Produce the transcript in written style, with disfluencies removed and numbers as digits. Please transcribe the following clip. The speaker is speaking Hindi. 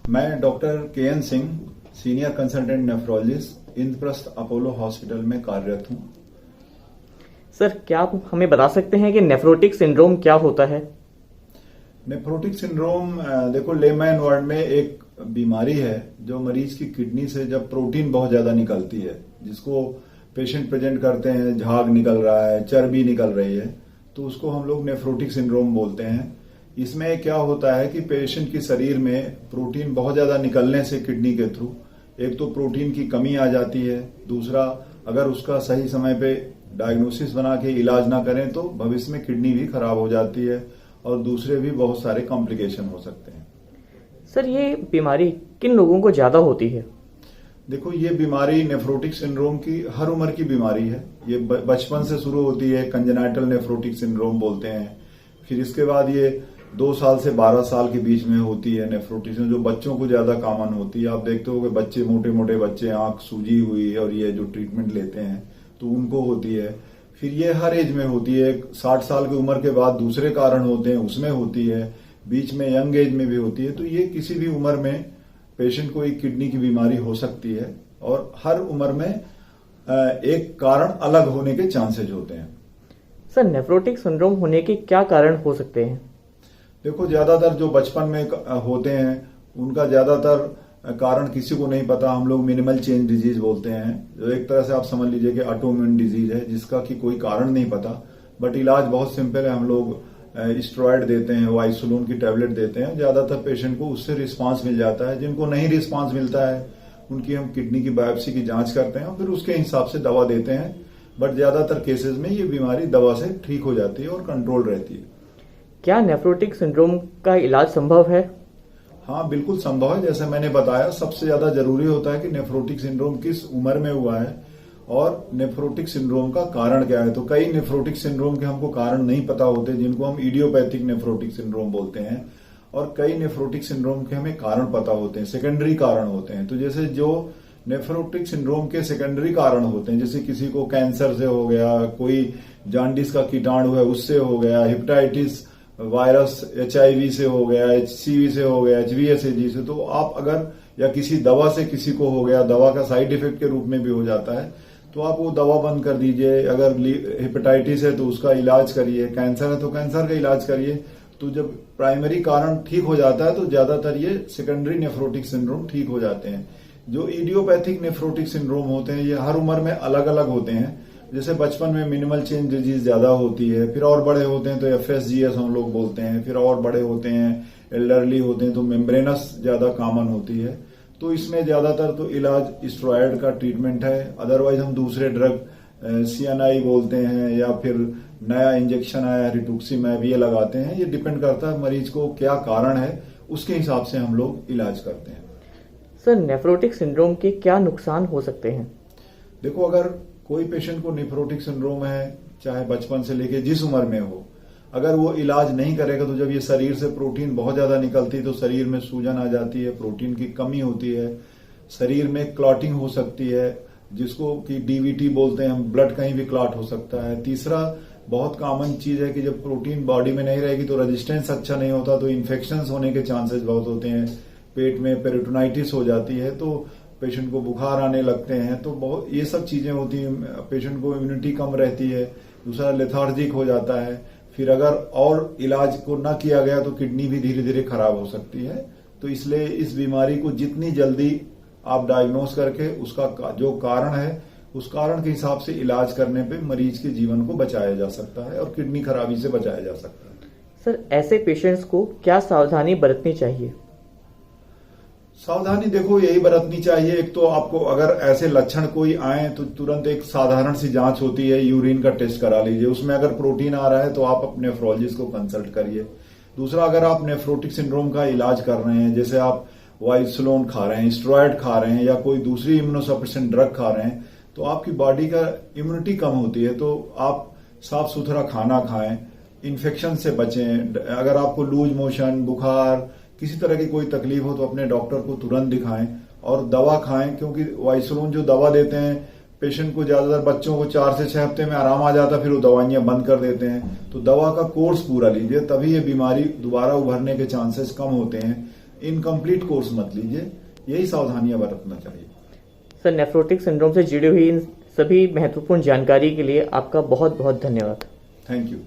मैं doctor K. N.. Singh, senior consultant nephrologist, Indraprastha Apollo hospital में कार्यरत हूं। सर, क्या आप हमें बता सकते हैं कि नेफ्रोटिक सिंड्रोम क्या होता है? नेफ्रोटिक सिंड्रोम देखो, लेमैन वर्ड में एक बीमारी है जो मरीज की किडनी से जब प्रोटीन बहुत ज्यादा निकलती है, जिसको पेशेंट प्रेजेंट करते हैं, झाग निकल रहा है, चर्बी निकल रही है, तो उसको हम लोग नेफ्रोटिक सिंड्रोम बोलते हैं। इसमें क्या होता है कि पेशेंट के शरीर में प्रोटीन बहुत ज्यादा निकलने से किडनी के थ्रू एक तो प्रोटीन की कमी आ जाती है, दूसरा अगर उसका सही समय पे डायग्नोसिस बना के इलाज ना करें तो भविष्य में किडनी भी खराब हो जाती है और दूसरे भी बहुत सारे कॉम्प्लिकेशन हो सकते हैं। सर, ये बीमारी किन लोगों को ज्यादा होती है? देखो, ये बीमारी नेफ्रोटिक सिंड्रोम की हर उम्र की बीमारी है। ये बचपन से शुरू होती है, कंजेनाइटल नेफ्रोटिक सिंड्रोम बोलते हैं। फिर इसके बाद ये 2 साल से 12 साल के बीच में होती है नेफ्रोटिक, जो बच्चों को ज्यादा कॉमन होती है। आप देखते हो कि बच्चे, मोटे मोटे बच्चे, आंख सूजी हुई और ये जो ट्रीटमेंट लेते हैं तो उनको होती है। फिर ये हर एज में होती है। 60 साल की उम्र के बाद दूसरे कारण होते हैं, उसमें होती है। बीच में यंग एज में भी होती है। तो ये किसी भी उम्र में पेशेंट को एक किडनी की बीमारी हो सकती है और हर उम्र में एक कारण अलग होने के चांसेज होते हैं। सर, नेफ्रोटिक सिंड्रोम होने के क्या कारण हो सकते हैं? देखो, ज्यादातर जो बचपन में होते हैं उनका ज्यादातर कारण किसी को नहीं पता। हम लोग मिनिमल चेंज डिजीज बोलते हैं, जो एक तरह से आप समझ लीजिए कि ऑटोइम्यून डिजीज है, जिसका कि कोई कारण नहीं पता। बट इलाज बहुत सिंपल है। हम लोग स्टेरॉइड देते हैं, वाइसोलोन की टैबलेट देते हैं। ज्यादातर पेशेंट को उससे रिस्पांस मिल जाता है। जिनको नहीं रिस्पांस मिलता है उनकी हम किडनी की बायोप्सी की जांच करते हैं और फिर उसके हिसाब से दवा देते हैं। बट ज्यादातर केसेस में ये बीमारी दवा से ठीक हो जाती है और कंट्रोल रहती है। क्या नेफ्रोटिक सिंड्रोम का इलाज संभव है? हाँ, बिल्कुल संभव है। जैसे मैंने बताया, सबसे ज्यादा जरूरी होता है कि नेफ्रोटिक सिंड्रोम किस उम्र में हुआ है और नेफ्रोटिक सिंड्रोम का कारण क्या है। तो कई नेफ्रोटिक सिंड्रोम के हमको कारण नहीं पता होते, जिनको हम इडियोपैथिक नेफ्रोटिक सिंड्रोम बोलते हैं। और कई नेफ्रोटिक सिंड्रोम के हमें कारण पता होते हैं, सेकेंडरी कारण होते हैं। तो जैसे जो नेफ्रोटिक सिंड्रोम के सेकेंडरी कारण होते हैं, जैसे किसी को कैंसर से हो गया, कोई जॉन्डिस का कीटाणु है उससे हो गया, हेपेटाइटिस वायरस HIV से हो गया, HCV से हो गया, HVSAG से, तो आप अगर या किसी दवा से किसी को हो गया, दवा का साइड इफेक्ट के रूप में भी हो जाता है, तो आप वो दवा बंद कर दीजिए। अगर हेपेटाइटिस है तो उसका इलाज करिए, कैंसर है तो कैंसर का इलाज करिए। तो जब प्राइमरी कारण ठीक हो जाता है तो ज्यादातर ये सेकेंडरी नेफ्रोटिक सिंड्रोम ठीक हो जाते हैं। जो इडियोपैथिक नेफ्रोटिक सिंड्रोम होते हैं ये हर उम्र में अलग अलग होते हैं। जैसे बचपन में मिनिमल चेंज डिजीज ज्यादा होती है, फिर और बड़े होते हैं तो FSGS हम लोग बोलते हैं, फिर और बड़े होते हैं, एल्डरली होते हैं तो मेम्ब्रेनस ज्यादा कॉमन होती है। तो इसमें ज्यादातर तो इलाज स्टेरॉइड का ट्रीटमेंट है। अदरवाइज हम दूसरे ड्रग CNI बोलते हैं या फिर नया इंजेक्शन आया रिटुक्सीमैब, ये लगाते हैं। ये डिपेंड करता है मरीज को क्या कारण है, उसके हिसाब से हम लोग इलाज करते हैं। सर, नेफ्रोटिक सिंड्रोम के क्या नुकसान हो सकते हैं? देखो, अगर कोई पेशेंट को नेफ्रोटिक सिंड्रोम है, चाहे बचपन से लेके जिस उम्र में हो, अगर वो इलाज नहीं करेगा तो जब ये शरीर से प्रोटीन बहुत ज्यादा निकलती है तो शरीर में सूजन आ जाती है, प्रोटीन की कमी होती है, शरीर में क्लॉटिंग हो सकती है, जिसको कि DVT बोलते हैं हम, ब्लड कहीं भी क्लॉट हो सकता है। तीसरा बहुत कॉमन चीज है कि जब प्रोटीन बॉडी में नहीं रहेगी तो रेजिस्टेंस अच्छा नहीं होता, तो इन्फेक्शन होने के चांसेस बहुत होते हैं। पेट में पेरिटोनाइटिस हो जाती है तो पेशेंट को बुखार आने लगते हैं। तो बहुत ये सब चीजें होती हैं। पेशेंट को इम्यूनिटी कम रहती है। दूसरा, लेथार्जिक हो जाता है। फिर अगर और इलाज को न किया गया तो किडनी भी धीरे धीरे खराब हो सकती है। तो इसलिए इस बीमारी को जितनी जल्दी आप डायग्नोस करके उसका जो कारण है उस कारण के हिसाब से इलाज करने पे मरीज के जीवन को बचाया जा सकता है और किडनी खराबी से बचाया जा सकता है। सर, ऐसे पेशेंट्स को क्या सावधानी बरतनी चाहिए? सावधानी देखो यही बरतनी चाहिए। एक तो आपको अगर ऐसे लक्षण कोई आए तो तुरंत एक साधारण सी जांच होती है, यूरिन का टेस्ट करा लीजिए। उसमें अगर प्रोटीन आ रहा है तो आप अपने नेफ्रोलॉजिस्ट को कंसल्ट करिए। दूसरा, अगर आप नेफ्रोटिक सिंड्रोम का इलाज कर रहे हैं, जैसे आप वाइसोलोन खा रहे हैं, स्टेरॉइड खा रहे हैं या कोई दूसरी इम्यूनोसप्रेसेंट ड्रग खा रहे हैं, तो आपकी बॉडी का इम्यूनिटी कम होती है। तो आप साफ सुथरा खाना खाएं, इन्फेक्शन से बचें। अगर आपको लूज मोशन, बुखार, किसी तरह की कोई तकलीफ हो तो अपने डॉक्टर को तुरंत दिखाएं और दवा खाएं। क्योंकि वाइसोलोन जो दवा देते हैं पेशेंट को, ज्यादातर बच्चों को 4 से 6 हफ्ते में आराम आ जाता है, फिर वो दवाइयां बंद कर देते हैं। तो दवा का कोर्स पूरा लीजिए, तभी ये बीमारी दोबारा उभरने के चांसेस कम होते हैं। इनकम्प्लीट कोर्स मत लीजिए, यही सावधानियां बरतना चाहिए। सर, नेफ्रोटिक सिंड्रोम से जुड़ी हुई इन सभी महत्वपूर्ण जानकारी के लिए आपका बहुत बहुत धन्यवाद। Thank you.